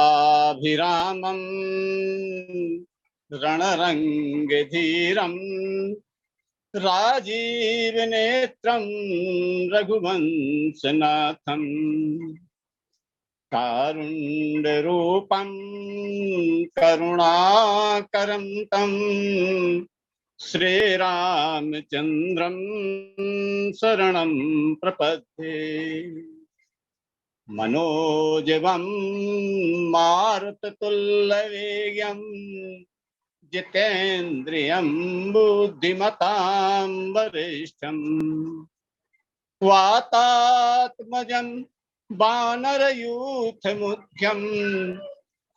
लोकाभिरामं रणरंगधीरं राजीवनेत्रं रघुवंशनाथं कारुण्यरूपं करुणाकरं तं श्रीरामचन्द्रं शरणं प्रपद्ये। मनोजवं मारुततुल्यवेगं जितेन्द्रियं बुद्धिमतां वरिष्ठं वातात्मजं वानरयूथमुख्यं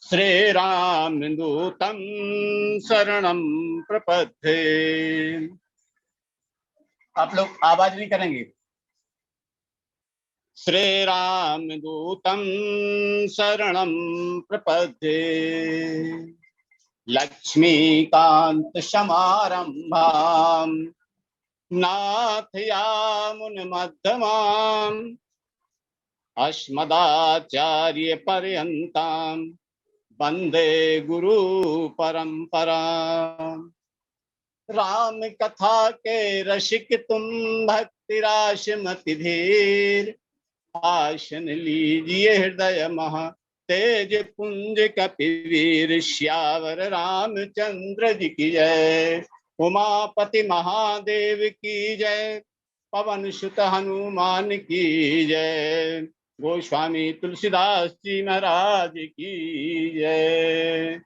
श्रीरामदूतं शरणं प्रपद्ये। आप लोग आवाज नहीं करेंगे। श्रीरामदूतं शरणं प्रपद्ये। लक्ष्मीकान्तसमारम्भां नाथयामुनमध्यमाम् अस्मदाचार्यपर्यन्तां वन्दे गुरुपरम्पराम्। राम कथा के रसिक तुम भक्तिराशमतिधीर आसन लीजिए हृदय महा तेज पुंज कपिवीर श्यावर रामचंद्र जी की जय। उमापति महादेव की जय। पवन सुत हनुमान की जय। गोस्वामी तुलसीदास जी महाराज की जय।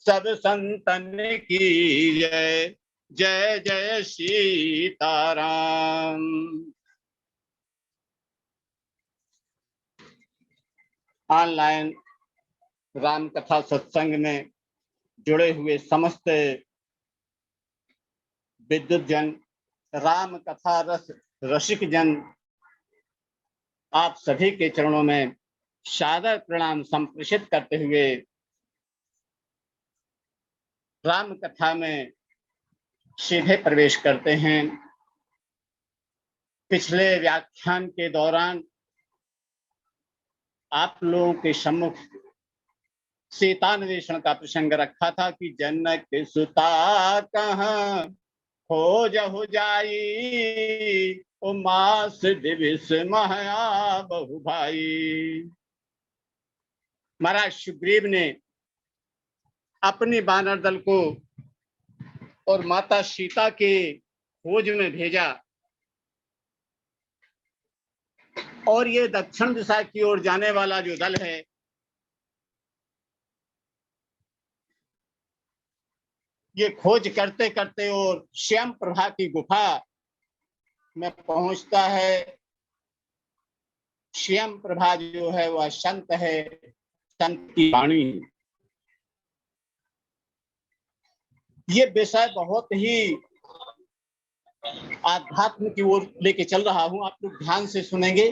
सब संतन की जय। जय जय सीताराम। ऑनलाइन राम कथा सत्संग में जुड़े हुए समस्त विद्युत जन, राम कथा रस रसिक जन, आप सभी के चरणों में सादर प्रणाम संप्रेषित करते हुए राम कथा में सीधे प्रवेश करते हैं। पिछले व्याख्यान के दौरान आप लोगों के सम्मुख सीतान्वेषण का प्रसंग रखा था कि जनक सुता कहाँ खोजहु जाई, ओ मास दिविस महया बहु भाई। महाराज सुग्रीव ने अपनी वानर दल को और माता सीता के खोज में भेजा और ये दक्षिण दिशा की ओर जाने वाला जो दल है ये खोज करते करते और श्याम प्रभा की गुफा में पहुंचता है। श्याम प्रभा जो है वह संत है, संत की वाणी। ये विषय बहुत ही आध्यात्म की ओर लेके चल रहा हूं, आप लोग ध्यान से सुनेंगे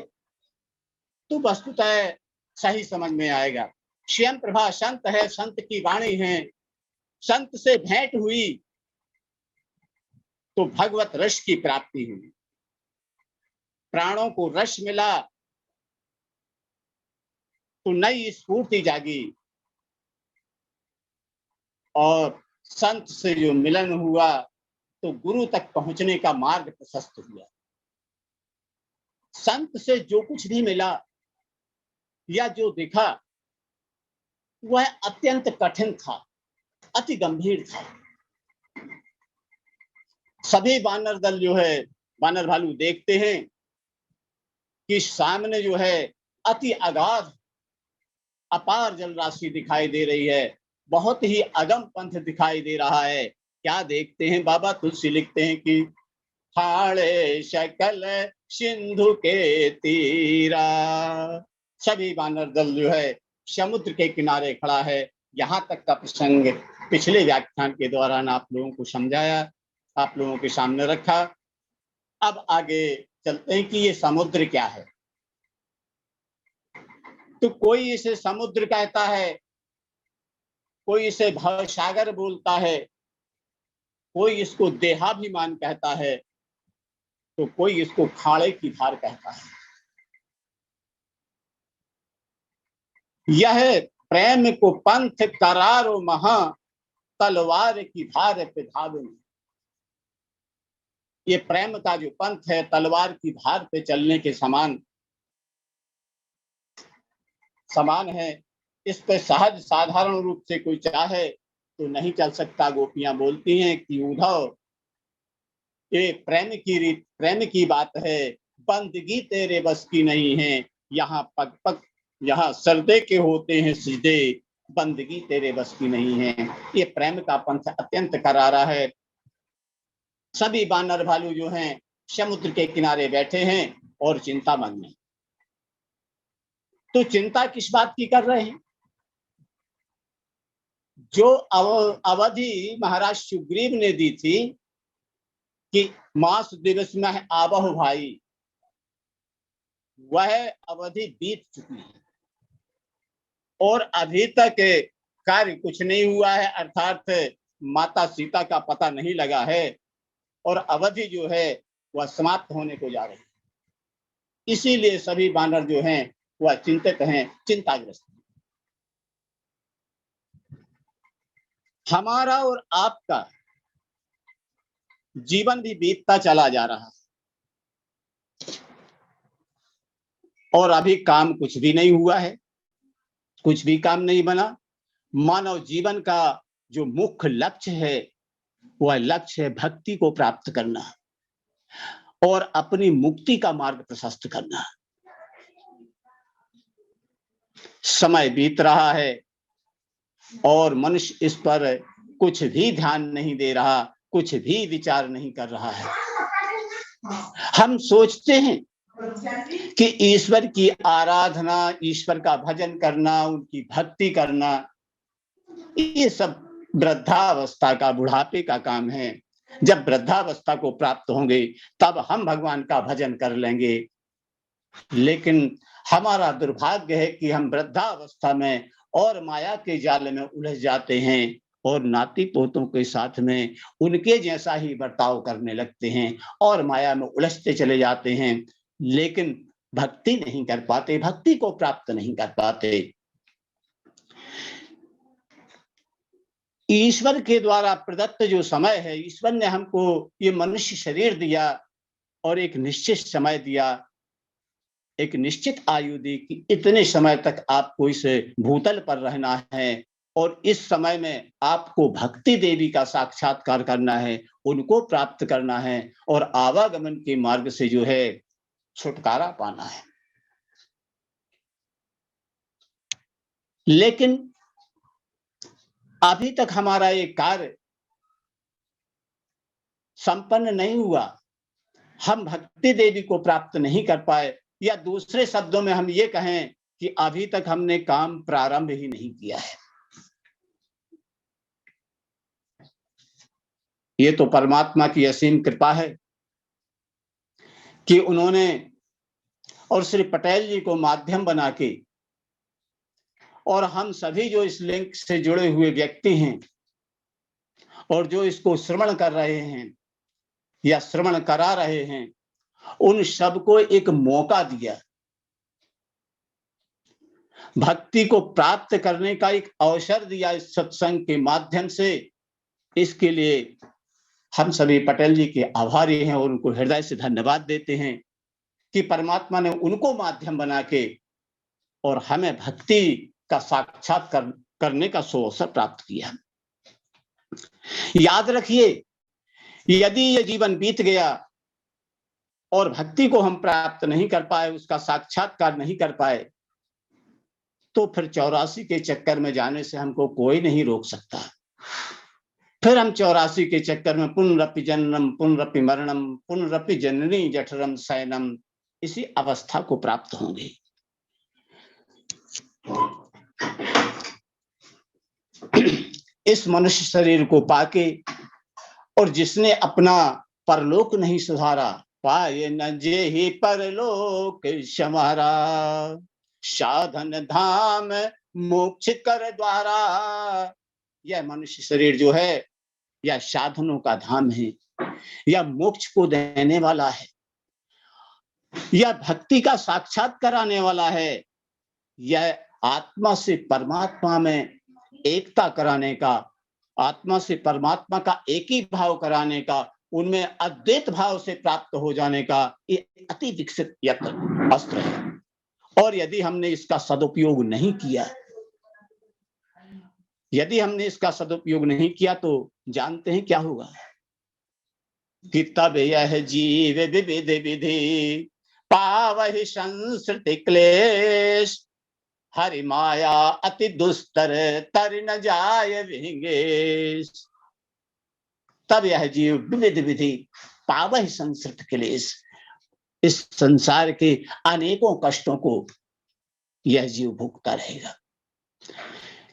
तो वस्तुतः सही समझ में आएगा। श्याम प्रभा संत है, संत की वाणी है। संत से भेंट हुई तो भगवत रस की प्राप्ति हुई, प्राणों को रस मिला तो नई स्फूर्ति जागी और संत से जो मिलन हुआ तो गुरु तक पहुंचने का मार्ग प्रशस्त हुआ। संत से जो कुछ भी मिला या जो दिखा वह अत्यंत कठिन था, अति गंभीर था। सभी वानर दल जो है, वानर भालू देखते हैं कि सामने जो है अति अगाध अपार जल राशि दिखाई दे रही है, बहुत ही अगम पंथ दिखाई दे रहा है। क्या देखते हैं? बाबा तुलसी लिखते हैं कि हाड़े शकल सिंधु के तीरा। सभी वानर दल जो है समुद्र के किनारे खड़ा है। यहाँ तक का प्रसंग पिछले व्याख्यान के दौरान आप लोगों को समझाया, आप लोगों के सामने रखा। अब आगे चलते हैं कि ये समुद्र क्या है। तो कोई इसे समुद्र कहता है, कोई इसे भवसागर बोलता है, कोई इसको देहाभिमान कहता है, तो कोई इसको खाड़े की धार कहता है। यह प्रेम को पंथ करारो महा तलवार की धार पे धावे। ये प्रेम का जो पंथ है तलवार की धार पे चलने के समान है। इस पे सहज साधारण रूप से कोई चाहे तो नहीं चल सकता। गोपियां बोलती हैं कि उद्धव ये प्रेम की बात है, बंदगी तेरे बस की नहीं है। यहाँ पग पग यहाँ सरदे के होते हैं सिजदे, बंदगी तेरे बस की नहीं है। ये प्रेम का पंथ अत्यंत करारा है। सभी बानर भालू जो हैं समुद्र के किनारे बैठे हैं और चिंता मन में। तो चिंता किस बात की कर रहे हैं? जो अवधि महाराज सुग्रीव ने दी थी कि मास दिवस में आवह भाई, वह अवधि बीत चुकी है और अभी तक कार्य कुछ नहीं हुआ है, अर्थात माता सीता का पता नहीं लगा है और अवधि जो है वह समाप्त होने को जा रही है। इसीलिए सभी बानर जो हैं वह चिंतित हैं, चिंताग्रस्त हैं। हमारा और आपका जीवन भी बीतता चला जा रहा है और अभी काम कुछ भी नहीं हुआ है, कुछ भी काम नहीं बना। मानव जीवन का जो मुख्य लक्ष्य है वह लक्ष्य है भक्ति को प्राप्त करना और अपनी मुक्ति का मार्ग प्रशस्त करना। समय बीत रहा है और मनुष्य इस पर कुछ भी ध्यान नहीं दे रहा, कुछ भी विचार नहीं कर रहा है। हम सोचते हैं कि ईश्वर की आराधना, ईश्वर का भजन करना, उनकी भक्ति करना, ये सब वृद्धावस्था का, बुढ़ापे का काम है। जब वृद्धावस्था को प्राप्त होंगे तब हम भगवान का भजन कर लेंगे। लेकिन हमारा दुर्भाग्य है कि हम वृद्धावस्था में और माया के जाल में उलझ जाते हैं और नाती पोतों के साथ में उनके जैसा ही बर्ताव करने लगते हैं और माया में उलझते चले जाते हैं, लेकिन भक्ति नहीं कर पाते, भक्ति को प्राप्त नहीं कर पाते। ईश्वर के द्वारा प्रदत्त जो समय है, ईश्वर ने हमको ये मनुष्य शरीर दिया और एक निश्चित समय दिया, एक निश्चित आयु दी कि इतने समय तक आपको इस भूतल पर रहना है और इस समय में आपको भक्ति देवी का साक्षात्कार करना है, उनको प्राप्त करना है और आवागमन के मार्ग से जो है छुटकारा पाना है। लेकिन अभी तक हमारा ये कार्य संपन्न नहीं हुआ, हम भक्ति देवी को प्राप्त नहीं कर पाए, या दूसरे शब्दों में हम ये कहें कि अभी तक हमने काम प्रारंभ ही नहीं किया है। ये तो परमात्मा की असीम कृपा है कि उन्होंने और श्री पटेल जी को माध्यम बना के और हम सभी जो इस लिंक से जुड़े हुए व्यक्ति हैं और जो इसको श्रवण कर रहे हैं या श्रवण करा रहे हैं, उन सबको एक मौका दिया, भक्ति को प्राप्त करने का एक अवसर दिया इस सत्संग के माध्यम से। इसके लिए हम सभी पटेल जी के आभारी हैं और उनको हृदय से धन्यवाद देते हैं कि परमात्मा ने उनको माध्यम बना के और हमें भक्ति का साक्षात्कार करने का अवसर प्राप्त किया। याद रखिए, यदि ये जीवन बीत गया और भक्ति को हम प्राप्त नहीं कर पाए, उसका साक्षात्कार नहीं कर पाए, तो फिर 84 के चक्कर में जाने से हमको कोई नहीं रोक सकता। फिर हम 84 के चक्कर में पुनरपि जननम पुनरपि मरणम पुनरपि जननी जठरम शयनम, इसी अवस्था को प्राप्त होंगे। इस मनुष्य शरीर को पाके और जिसने अपना परलोक नहीं सुधारा, पाए न जे ही परलोक समारा, साधन धाम मोक्ष कर द्वारा। यह मनुष्य शरीर जो है, यह साधनों का धाम है, यह मोक्ष को देने वाला है, यह भक्ति का साक्षात कराने वाला है, यह आत्मा से परमात्मा में एकता कराने का, आत्मा से परमात्मा का एक ही भाव कराने का, उनमें अद्वैत भाव से प्राप्त हो जाने का ये अति विकसित यंत्र अस्त्र है। और यदि हमने इसका सदुपयोग नहीं किया, यदि हमने इसका सदुपयोग नहीं किया, तो जानते हैं क्या होगा कि तब यह जीव विविध विधि पावहि संसृति क्लेश, हरि माया अति दुस्तर तर न जाय विंगेश। तब यह जीव विविध विधि पावहि संसृत क्लेश, इस संसार के अनेकों कष्टों को यह जीव भोगता रहेगा।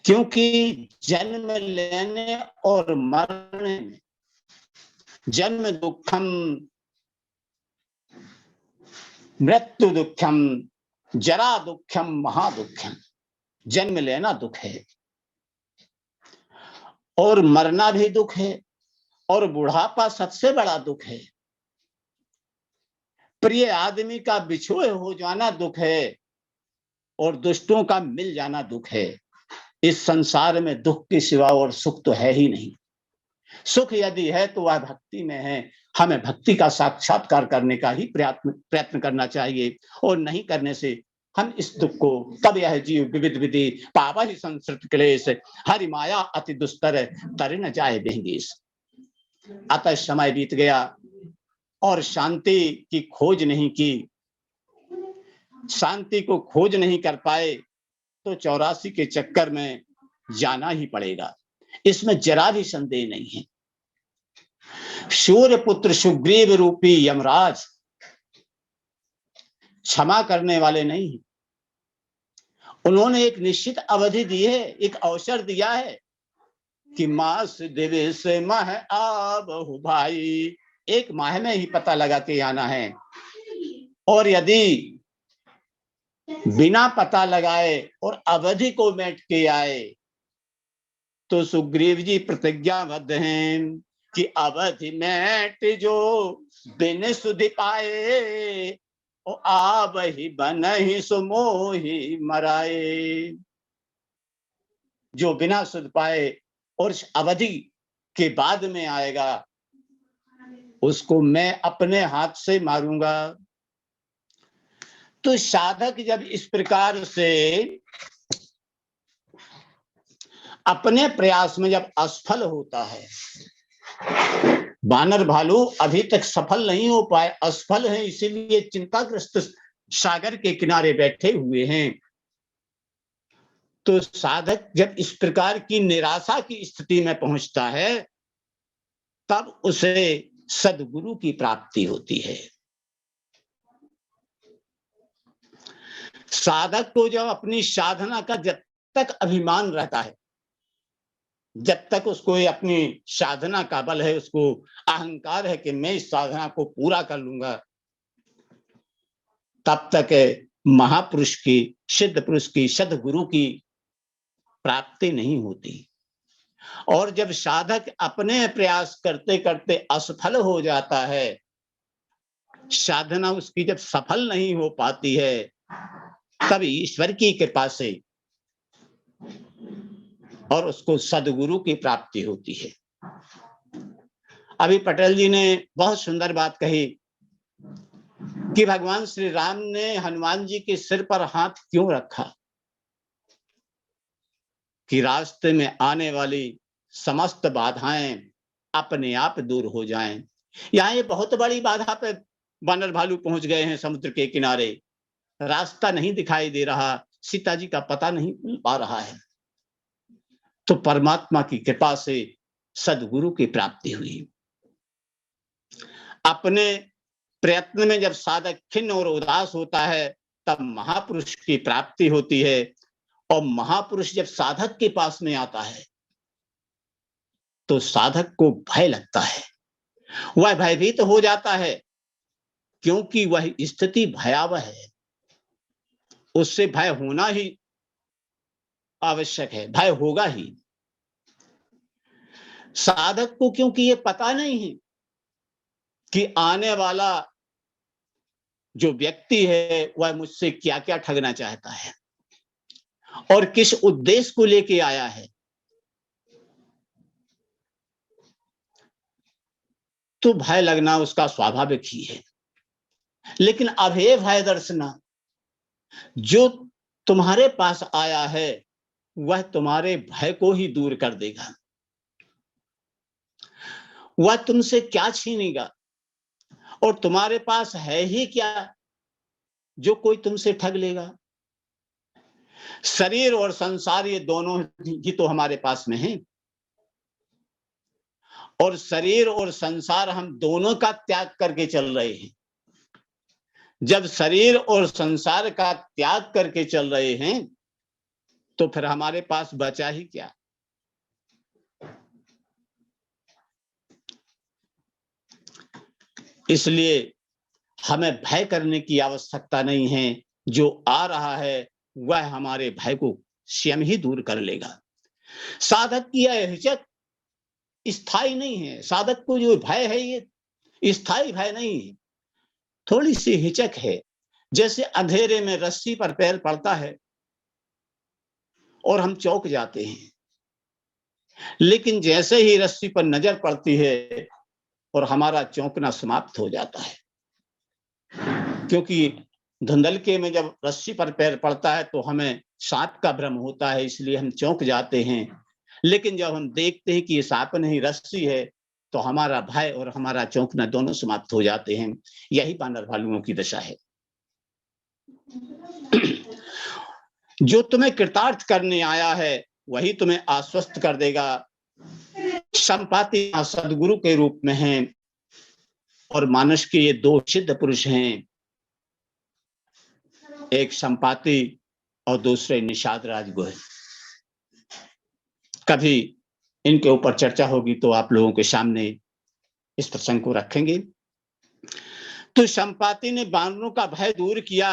क्योंकि जन्म लेने और मरने में, जन्म दुखम मृत्यु दुखम जरा दुखम महादुखम, जन्म लेना दुख है और मरना भी दुख है, और बुढ़ापा सबसे बड़ा दुख है। प्रिय आदमी का बिछोए हो जाना दुख है और दुष्टों का मिल जाना दुख है। इस संसार में दुख के सिवा और सुख तो है ही नहीं। सुख यदि है तो वह भक्ति में है। हमें भक्ति का साक्षात्कार करने का ही प्रयत्न करना चाहिए, और नहीं करने से हम इस दुख को, तब यह जीव विविध विधि पावहि संसृत क्लेश, हरि माया अति दुस्तर तर न जाए विंगेश। अतः समय बीत गया और शांति की खोज नहीं की, शांति को खोज नहीं कर पाए, तो 84 के चक्कर में जाना ही पड़ेगा, इसमें जरा भी संदेह नहीं है। सूर्य पुत्र सुग्रीव रूपी यमराज क्षमा करने वाले नहीं, उन्होंने एक निश्चित अवधि दी है, एक अवसर दिया है कि मास दिवस माह आबहु भाई, एक माह में ही पता लगा के आना है। और यदि बिना पता लगाए और अवधि को मेट के आए, तो सुग्रीव जी प्रतिज्ञाबद्ध हैं कि अवधि मेट जो बिन सुधि पाए, और आवहि बनहि सुमोहि मराए। जो बिना सुध पाए और अवधि के बाद में आएगा, उसको मैं अपने हाथ से मारूंगा। तो साधक जब इस प्रकार से अपने प्रयास में जब असफल होता है, बानर भालू अभी तक सफल नहीं हो पाए, असफल है, इसीलिए चिंताग्रस्त सागर के किनारे बैठे हुए हैं। तो साधक जब इस प्रकार की निराशा की स्थिति में पहुंचता है, तब उसे सद्गुरु की प्राप्ति होती है। साधक को जब अपनी साधना का जब तक अभिमान रहता है, जब तक उसको अपनी साधना का बल है, उसको अहंकार है कि मैं इस साधना को पूरा कर लूंगा, तब तक महापुरुष की, सिद्ध पुरुष की, सद्गुरु की प्राप्ति नहीं होती। और जब साधक अपने प्रयास करते करते असफल हो जाता है, साधना उसकी जब सफल नहीं हो पाती है, तब ईश्वर की कृपा से और उसको सद्गुरु की प्राप्ति होती है। अभी पटेल जी ने बहुत सुंदर बात कही कि भगवान श्री राम ने हनुमान जी के सिर पर हाथ क्यों रखा, कि रास्ते में आने वाली समस्त बाधाएं अपने आप दूर हो जाएं। यहाँ ये बहुत बड़ी बाधा पे वानर भालू पहुंच गए हैं समुद्र के किनारे, रास्ता नहीं दिखाई दे रहा, सीता जी का पता नहीं मिल पा रहा है। तो परमात्मा की कृपा से सदगुरु की प्राप्ति हुई। अपने प्रयत्न में जब साधक खिन्न और उदास होता है तब महापुरुष की प्राप्ति होती है, और महापुरुष जब साधक के पास में आता है तो साधक को भय लगता है, वह भयभीत हो जाता है, क्योंकि वह स्थिति भयावह है, उससे भय होना ही आवश्यक है, भय होगा ही। साधक को क्योंकि ये पता नहीं है कि आने वाला जो व्यक्ति है वह मुझसे क्या क्या ठगना चाहता है और किस उद्देश्य को लेके आया है, तो भय लगना उसका स्वाभाविक ही है। लेकिन अभय भय दर्शना, जो तुम्हारे पास आया है वह तुम्हारे भय को ही दूर कर देगा। वह तुमसे क्या छीनेगा, और तुम्हारे पास है ही क्या जो कोई तुमसे ठग लेगा। शरीर और संसार ये दोनों ही तो हमारे पास में है, और शरीर और संसार हम दोनों का त्याग करके चल रहे हैं। जब शरीर और संसार का त्याग करके चल रहे हैं तो फिर हमारे पास बचा ही क्या। इसलिए हमें भय करने की आवश्यकता नहीं है, जो आ रहा है वह हमारे भय को स्वयं ही दूर कर लेगा। साधक की यह हिचक स्थायी नहीं है, साधक को जो भय है ये स्थायी भय नहीं है, थोड़ी सी हिचक है। जैसे अंधेरे में रस्सी पर पैर पड़ता है और हम चौंक जाते हैं, लेकिन जैसे ही रस्सी पर नजर पड़ती है और हमारा चौंकना समाप्त हो जाता है, क्योंकि धुंधलके में जब रस्सी पर पैर पड़ता है तो हमें सांप का भ्रम होता है, इसलिए हम चौंक जाते हैं। लेकिन जब हम देखते हैं कि ये सांप नहीं रस्सी है तो हमारा भय और हमारा चौंकना दोनों समाप्त हो जाते हैं। यही वानर भालुओं की दशा है। जो तुम्हें कृतार्थ करने आया है वही तुम्हें आश्वस्त कर देगा। संपाति सदगुरु के रूप में हैं और मानस के ये दो सिद्ध पुरुष हैं, एक संपाति और दूसरे निषाद राजगुह। कभी इनके ऊपर चर्चा होगी तो आप लोगों के सामने इस प्रसंग को रखेंगे। तो संपाति ने वानरों का भय दूर किया,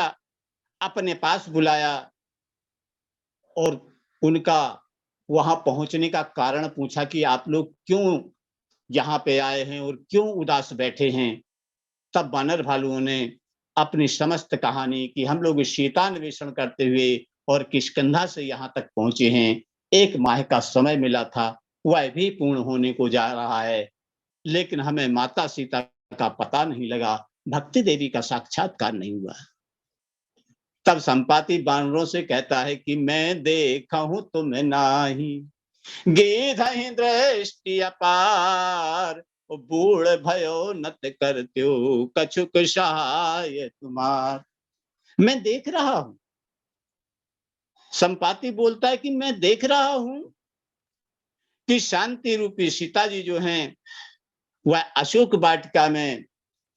अपने पास बुलाया और उनका वहां पहुंचने का कारण पूछा कि आप लोग क्यों यहाँ पे आए हैं और क्यों उदास बैठे हैं। तब वानर भालुओं ने अपनी समस्त कहानी कि हम लोग सीतान्वेषण करते हुए और किष्किंधा से यहाँ तक पहुंचे हैं, 1 माह का समय मिला था, वह भी पूर्ण होने को जा रहा है, लेकिन हमें माता सीता का पता नहीं लगा, भक्ति देवी का साक्षात्कार नहीं हुआ। तब संपाति वानरों से कहता है कि मैं देखा हूं तुम नाही, गिधहि दृष्टि अपार, बूढ़ भयो नत करत्यो कछुक सहाय तुम्हार। मैं देख रहा हूं, संपाति बोलता है कि मैं देख रहा हूं कि शांति रूपी सीता जी जो हैं वह अशोक वाटिका में,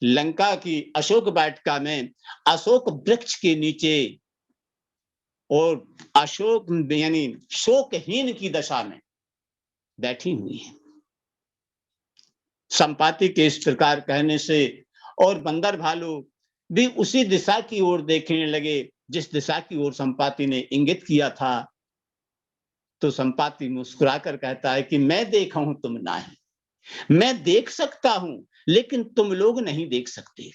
लंका की अशोक वाटिका में अशोक वृक्ष के नीचे और अशोक यानी शोकहीन की दशा में बैठी हुई है। संपाति के इस प्रकार कहने से और बंदर भालू भी उसी दिशा की ओर देखने लगे जिस दिशा की ओर संपाति ने इंगित किया था। तो संपाति मुस्कुराकर कहता है कि मैं देखा हूं तुम नहीं, मैं देख सकता हूं लेकिन तुम लोग नहीं देख सकते।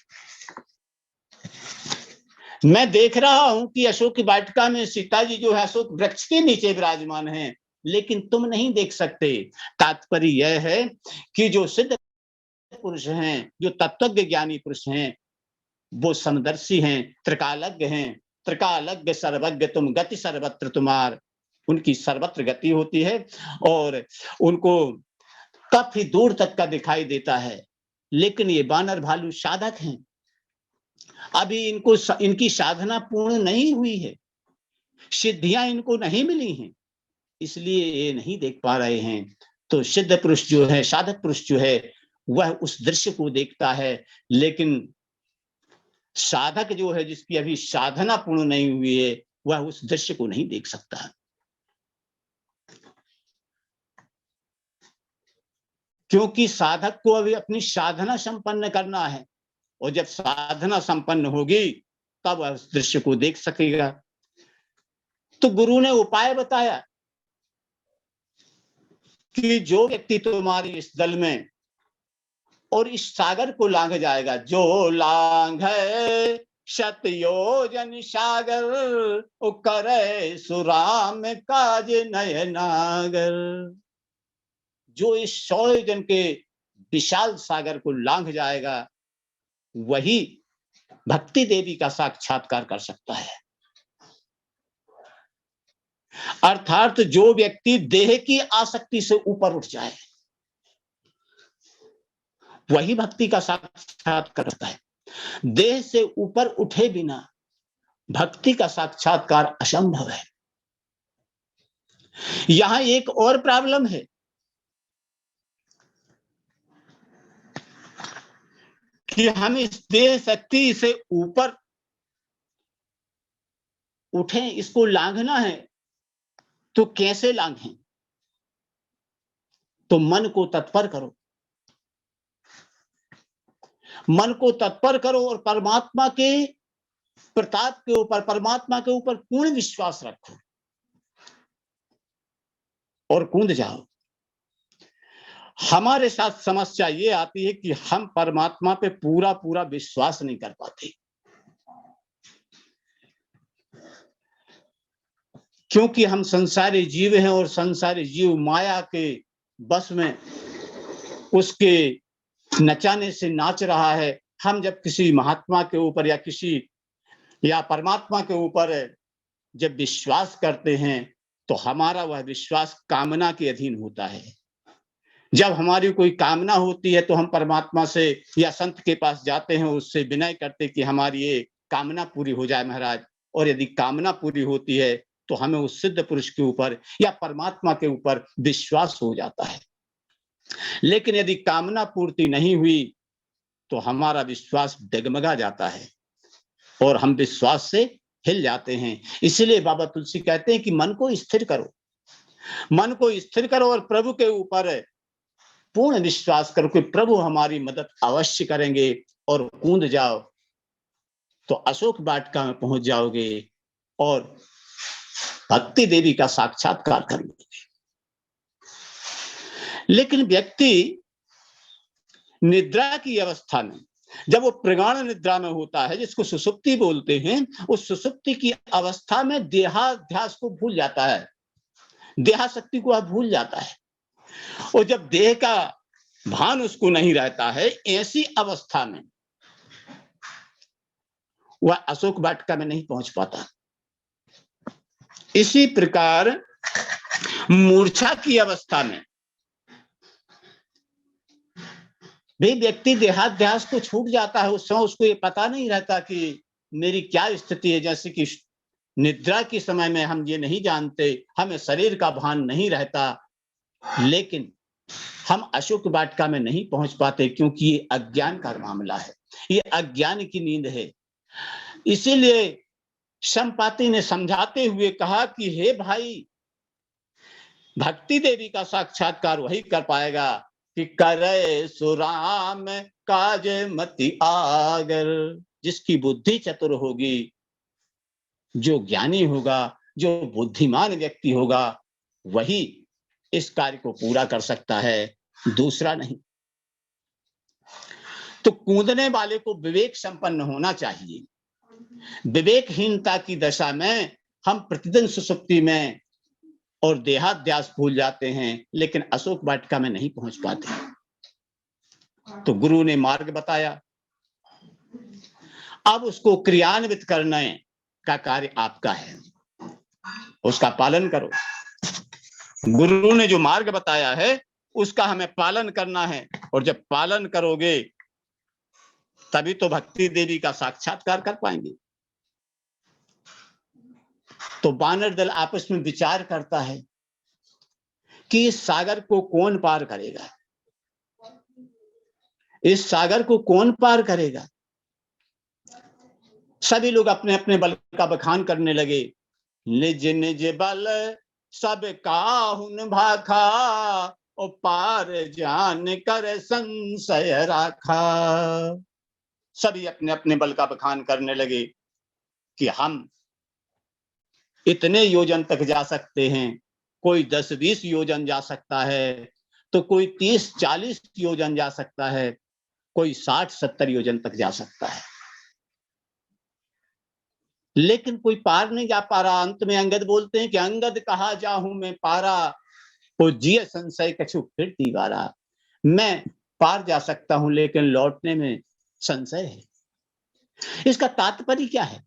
मैं देख रहा हूं कि अशोक की वाटिका में सीता जी जो है अशोक वृक्ष के नीचे विराजमान हैं, लेकिन तुम नहीं देख सकते। तात्पर्य यह है कि जो सिद्ध पुरुष हैं, जो तत्वज्ञ ज्ञानी पुरुष हैं, वो समदर्शी हैं, त्रिकालज्ञ हैं। त्रिकालज्ञ सर्वज्ञ तुम गति सर्वत्र तुम्हार, उनकी सर्वत्र गति होती है और उनको काफी दूर तक का दिखाई देता है। लेकिन ये बानर भालू साधक हैं, अभी इनको इनकी साधना पूर्ण नहीं हुई है, सिद्धियां इनको नहीं मिली हैं, इसलिए ये नहीं देख पा रहे हैं। तो सिद्ध पुरुष जो है, साधक पुरुष जो है, वह उस दृश्य को देखता है, लेकिन साधक जो है, जिसकी अभी साधना पूर्ण नहीं हुई है, वह उस दृश्य को नहीं देख सकता। क्योंकि साधक को अभी अपनी साधना संपन्न करना है, और जब साधना संपन्न होगी तब वह उस दृश्य को देख सकेगा। तो गुरु ने उपाय बताया कि जो व्यक्ति तुम्हारे इस दल में और इस सागर को लांघ जाएगा, जो लांघे शतयोजन सागर, ओ करे सुराम काज नय नागर। जो इस 100 योजन के विशाल सागर को लांघ जाएगा, वही भक्ति देवी का साक्षात्कार कर सकता है। अर्थात जो व्यक्ति देह की आसक्ति से ऊपर उठ जाए, वही भक्ति का साक्षात्कार करता है। देह से ऊपर उठे बिना भक्ति का साक्षात्कार असंभव है। यहां एक और प्रॉब्लम है कि हम इस देह शक्ति से ऊपर उठें, इसको लांघना है, तो कैसे लांघें? तो मन को तत्पर करो, मन को तत्पर करो और परमात्मा के प्रताप के ऊपर, परमात्मा के ऊपर पूर्ण विश्वास रखो और कूद जाओ। हमारे साथ समस्या ये आती है कि हम परमात्मा पे पूरा पूरा विश्वास नहीं कर पाते, क्योंकि हम संसारी जीव हैं और संसारी जीव माया के बस में उसके नचाने से नाच रहा है। हम जब किसी महात्मा के ऊपर या परमात्मा के ऊपर जब विश्वास करते हैं, तो हमारा वह विश्वास कामना के अधीन होता है। जब हमारी कोई कामना होती है तो हम परमात्मा से या संत के पास जाते हैं, उससे विनय करते कि हमारी ये कामना पूरी हो जाए महाराज। और यदि कामना पूरी होती है तो हमें उस सिद्ध पुरुष के ऊपर या परमात्मा के ऊपर विश्वास हो जाता है। लेकिन यदि कामना पूर्ति नहीं हुई तो हमारा विश्वास डगमगा जाता है और हम विश्वास से हिल जाते हैं। इसलिए बाबा तुलसी कहते हैं कि मन को स्थिर करो, मन को स्थिर करो और प्रभु के ऊपर पूर्ण विश्वास करो कि प्रभु हमारी मदद अवश्य करेंगे, और कूद जाओ तो अशोक वाटिका में पहुंच जाओगे और भक्ति देवी का साक्षात्कार कर लोगे। लेकिन व्यक्ति निद्रा की अवस्था में, जब वो प्रगाढ़ निद्रा में होता है, जिसको सुसुप्ति बोलते हैं, उस सुसुप्ति की अवस्था में देहाध्यास को भूल जाता है, देहाशक्ति को भूल जाता है। और जब देह का भान उसको नहीं रहता है, ऐसी अवस्था में वह अशोक वाटिका में नहीं पहुंच पाता। इसी प्रकार मूर्छा की अवस्था में भी व्यक्ति देहाध्यास को छूट जाता है। उस समय उसको ये पता नहीं रहता कि मेरी क्या स्थिति है। जैसे कि निद्रा के समय में हम ये नहीं जानते, हमें शरीर का भान नहीं रहता, लेकिन हम अशोक वाटिका में नहीं पहुंच पाते क्योंकि ये अज्ञान का मामला है, ये अज्ञान की नींद है। इसीलिए संपाति ने समझाते हुए कहा कि हे भाई, भक्ति देवी का साक्षात्कार वही कर पाएगा कि करे सुराम काज मति आगर। जिसकी बुद्धि चतुर होगी, जो ज्ञानी होगा, जो बुद्धिमान व्यक्ति होगा, वही इस कार्य को पूरा कर सकता है, दूसरा नहीं। तो कूदने वाले को विवेक संपन्न होना चाहिए। विवेकहीनता की दशा में हम प्रतिदिन सुसुप्ति में और देहाध्यास भूल जाते हैं, लेकिन अशोक वाटिका में नहीं पहुंच पाते। तो गुरु ने मार्ग बताया, अब उसको क्रियान्वित करने का कार्य आपका है, उसका पालन करो। गुरु ने जो मार्ग बताया है उसका हमें पालन करना है, और जब पालन करोगे तभी तो भक्ति देवी का साक्षात्कार कर पाएंगे। तो वानर दल आपस में विचार करता है कि इस सागर को कौन पार करेगा, इस सागर को कौन पार करेगा। सभी लोग अपने अपने बल का बखान करने लगे। निज निज बल सब काहुन भाखा, और पार जान कर संशय राखा। सभी अपने अपने बल का बखान करने लगे कि हम इतने योजन तक जा सकते हैं, कोई 10-20 योजन जा सकता है, तो कोई 30-40 योजन जा सकता है, कोई 60-70 योजन तक जा सकता है, लेकिन कोई पार नहीं जा पा रहा। अंत में अंगद बोलते हैं कि अंगद कहा जाहूं मैं पारा, तो जिय संशय कछु फिर दीवारा। मैं पार जा सकता हूं लेकिन लौटने में संशय है। इसका तात्पर्य क्या है?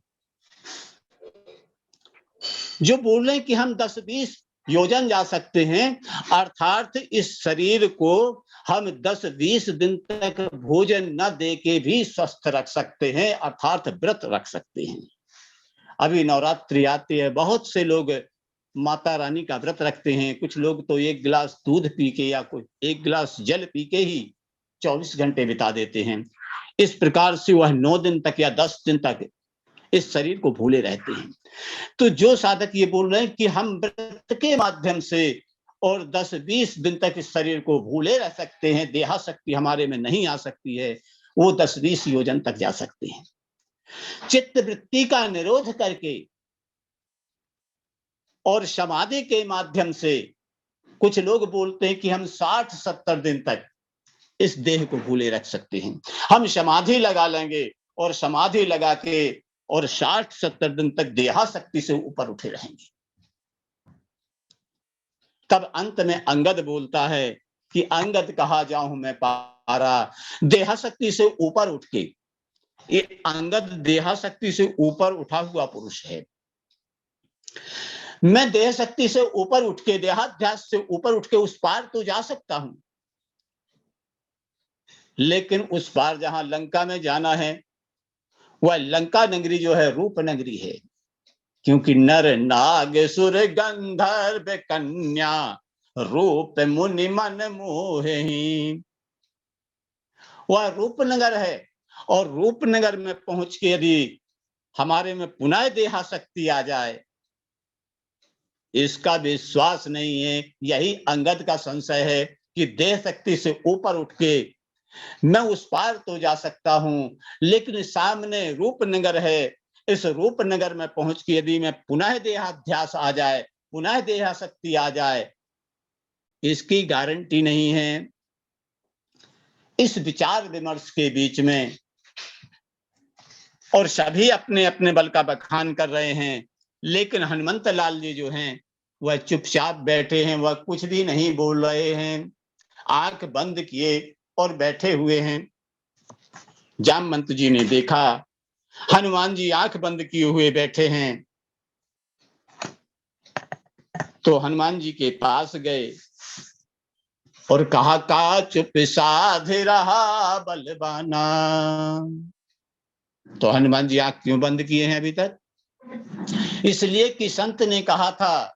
जो बोल रहे हैं कि हम 10-20 योजन जा सकते हैं, अर्थात इस शरीर को हम 10-20 दिन तक भोजन न दे के भी स्वस्थ रख सकते हैं, अर्थात व्रत रख सकते हैं। अभी नवरात्रि आती है, बहुत से लोग माता रानी का व्रत रखते हैं। कुछ लोग तो 1 गिलास दूध पी के या कोई 1 गिलास जल पी के ही 24 घंटे बिता देते हैं। इस प्रकार से वह 9 दिन तक या 10 दिन तक इस शरीर को भूले रहते हैं। तो जो साधक ये बोल रहे हैं कि हम व्रत के माध्यम से और 10-20 दिन तक इस शरीर को भूले रह सकते हैं, देहाशक्ति हमारे में नहीं आ सकती है, वो 10-20 योजन तक जा सकते हैं। चित्त वृत्ति का निरोध करके और समाधि के माध्यम से कुछ लोग बोलते हैं कि हम 60-70 दिन तक इस देह को भूले रख सकते हैं। हम समाधि लगा लेंगे और समाधि लगा के और 60-70 दिन तक देहाशक्ति से ऊपर उठे रहेंगे। तब अंत में अंगद बोलता है कि अंगद कहा जाऊं मैं पारा, देहाशक्ति से ऊपर उठ के। ये अंगद देहाशक्ति से ऊपर उठा हुआ पुरुष है। मैं देह शक्ति से ऊपर उठ के, देहाध्यास से ऊपर उठ के उस पार तो जा सकता हूं, लेकिन उस पार जहां लंका में जाना है, वह लंका नगरी जो है रूप नगरी है। क्योंकि नर नाग सुर गंधर्व कन्या, रूप मुनि मन मोहि। वह रूपनगर है, और रूपनगर में पहुंच के यदि हमारे में पुनः देहाशक्ति आ जाए, इसका विश्वास नहीं है। यही अंगद का संशय है कि देह शक्ति से ऊपर उठ के मैं उस पार तो जा सकता हूं, लेकिन सामने रूपनगर है, इस रूपनगर में पहुंच के यदि मैं पुनः देहाध्यास आ जाए, पुनः देहाशक्ति आ जाए, इसकी गारंटी नहीं है। इस विचार विमर्श के बीच में और सभी अपने अपने बल का बखान कर रहे हैं, लेकिन हनुमंत लाल जी जो हैं वह चुपचाप बैठे हैं, वह कुछ भी नहीं बोल रहे हैं, आंख बंद किए और बैठे हुए हैं। जामवंत जी ने देखा हनुमान जी आंख बंद किए हुए बैठे हैं, तो हनुमान जी के पास गए और कहा, का चुप साध रहा बलवाना। तो हनुमान जी आंख क्यों बंद किए हैं अभी तक? इसलिए कि संत ने कहा था,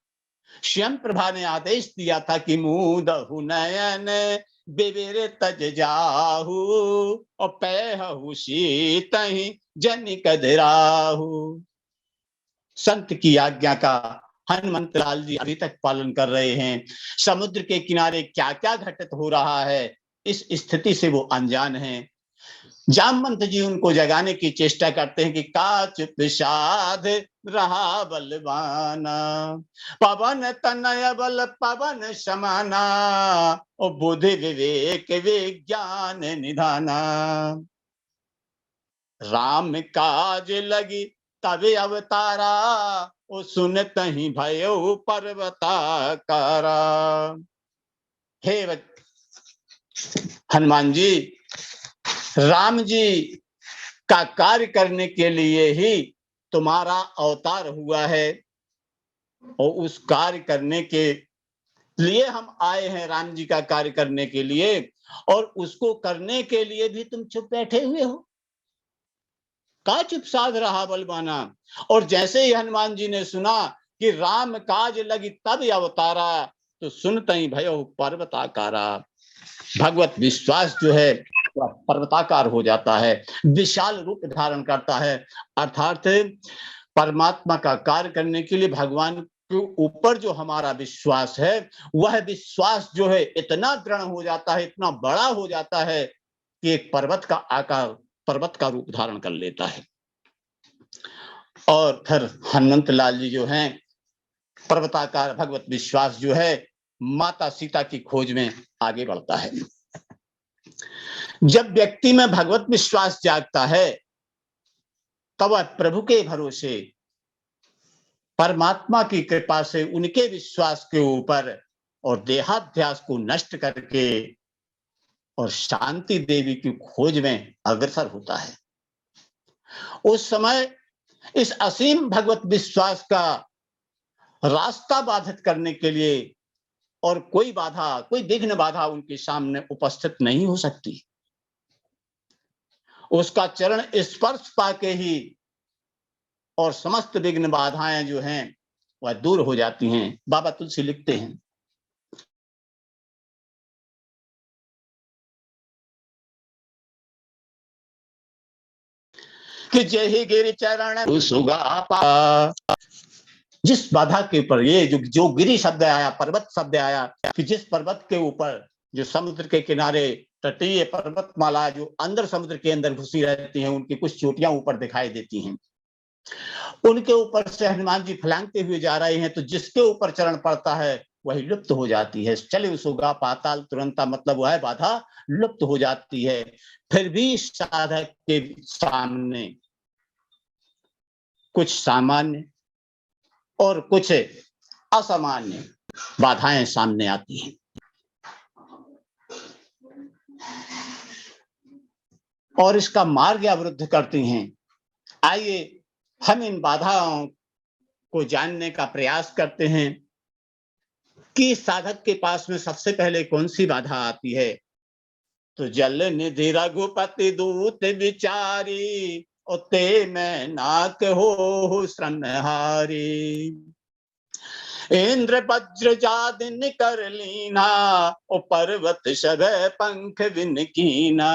स्वयं प्रभा ने आदेश दिया था कि मूदहु नयन बिबिर तज जाहु, और पैहु शीतहि जनिक धराहु। संत की आज्ञा का हनुमंत लाल जी अभी तक पालन कर रहे हैं। समुद्र के किनारे क्या क्या घटित हो रहा है, इस स्थिति से वो अनजान हैं। जामवंत जी उनको जगाने की चेष्टा करते हैं कि का चुप साध रहा बलवाना, पवन तनय बल पवन समाना, और बुद्धि विवेक विज्ञान निधाना। राम काज लगी तबे अवतारा, ओ सुनत ही भयो पर्वताकारा। हे हनुमान जी, राम जी का कार्य करने के लिए ही तुम्हारा अवतार हुआ है और उस कार्य करने के लिए हम आए हैं, राम जी का कार्य करने के लिए, और उसको करने के लिए भी तुम चुप बैठे हुए हो। का चुप साध रहा बलवाना। और जैसे ही हनुमान जी ने सुना कि राम काज लगी तब अवतारा, तो सुनते ही भयो पर्वताकारा। भगवत विश्वास जो है वह पर्वताकार हो जाता है, विशाल रूप धारण करता है। अर्थात परमात्मा का कार्य करने के लिए भगवान के ऊपर जो हमारा विश्वास है, वह विश्वास जो है इतना दृढ़ हो जाता है, इतना बड़ा हो जाता है कि एक पर्वत का आकार, पर्वत का रूप धारण कर लेता है। और फिर हनुमंत लाल जी जो हैं, पर्वताकार भगवत विश्वास जो है, माता सीता की खोज में आगे बढ़ता है। जब व्यक्ति में भगवत विश्वास जागता है, तब वह प्रभु के भरोसे, परमात्मा की कृपा से उनके विश्वास के ऊपर और देहाध्यास को नष्ट करके और शांति देवी की खोज में अग्रसर होता है। उस समय इस असीम भगवत विश्वास का रास्ता बाधित करने के लिए और कोई बाधा, कोई विघ्न बाधा उनके सामने उपस्थित नहीं हो सकती। उसका चरण स्पर्श पाके ही और समस्त विघ्न बाधाएं जो हैं वह दूर हो जाती हैं। बाबा तुलसी लिखते हैं कि जय गिरि चरण सुगा पा। जिस बाधा के ऊपर ये जो गिरि शब्द आया, पर्वत शब्द आया, कि जिस पर्वत के ऊपर, जो समुद्र के किनारे तटीय पर्वतमाला जो अंदर समुद्र के अंदर घुसी रहती हैं, उनकी कुछ चोटियां ऊपर दिखाई देती हैं, उनके ऊपर से हनुमान जी फलांगते हुए जा रहे हैं, तो जिसके ऊपर चरण पड़ता है वही लुप्त हो जाती है। चले सुगा पाताल तुरंता, मतलब वह बाधा लुप्त हो जाती है। फिर भी साधक के सामने कुछ सामान्य और कुछ असामान्य बाधाएं सामने आती हैं, और इसका मार्ग अवरुद्ध करती हैं। आइए हम इन बाधाओं को जानने का प्रयास करते हैं कि साधक के पास में सबसे पहले कौन सी बाधा आती है। तो जल निधि रघुपति दूत विचारी, ते मैं नाक हो श्रमहारी। इंद्र वज्र जादिन कर लीना, ओ पर्वत सब पंख विन कीना।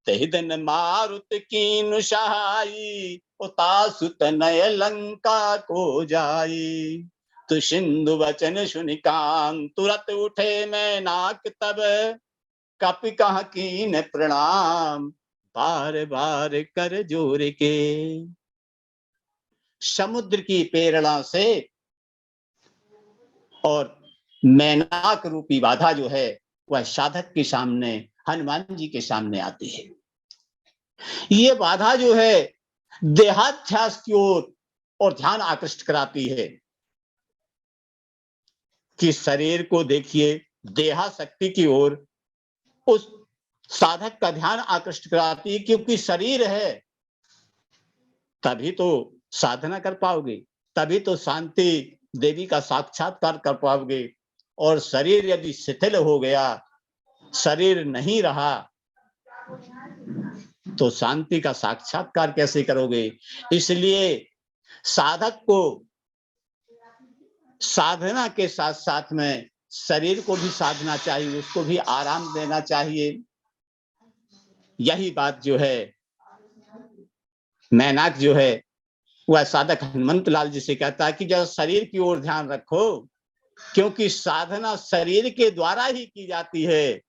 तहि दिन मारुत कीन सहाई, तासु तनय लंका को जाई। तो सिंधु वचन सुनि कान, तुरत उठे मैं नाक तब। कपि कह कीन प्रणाम, बार बार कर जोर के। समुद्र की प्रेरणा से और मैनाक रूपी बाधा जो है वह साधक के सामने, हनुमान जी के सामने आती है। ये बाधा जो है देहाध्यास की ओर और ध्यान आकृष्ट कराती है कि शरीर को देखिए, देहाशक्ति की ओर उस साधक का ध्यान आकृष्ट कराती है, क्योंकि शरीर है तभी तो साधना कर पाओगे, तभी तो शांति देवी का साक्षात्कार कर पाओगे। और शरीर यदि शिथिल हो गया, शरीर नहीं रहा, तो शांति का साक्षात्कार कैसे करोगे। इसलिए साधक को साधना के साथ साथ में शरीर को भी साधना चाहिए, उसको भी आराम देना चाहिए। यही बात जो है मैनाक जो है वह साधक हनुमंत लाल जी से कहता है कि जब शरीर की ओर ध्यान रखो, क्योंकि साधना शरीर के द्वारा ही की जाती है,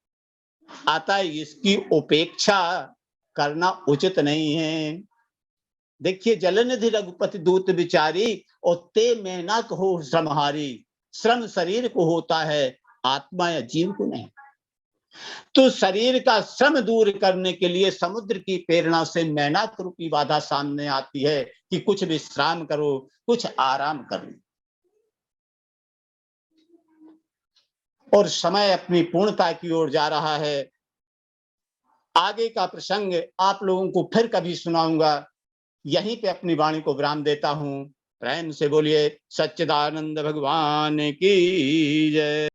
अतः इसकी उपेक्षा करना उचित नहीं है। देखिए, जलनिधि रघुपति दूत विचारी, और ते मैनाक हो श्रमहारी। श्रम शरीर को होता है, आत्मा या जीव को नहीं। तो शरीर का श्रम दूर करने के लिए समुद्र की प्रेरणा से मैनाक रूपी बाधा सामने आती है कि कुछ विश्राम करो, कुछ आराम करो। और समय अपनी पूर्णता की ओर जा रहा है, आगे का प्रसंग आप लोगों को फिर कभी सुनाऊंगा। यहीं पे अपनी वाणी को विराम देता हूँ। प्रेम से बोलिए सच्चिदानंद भगवान की जय।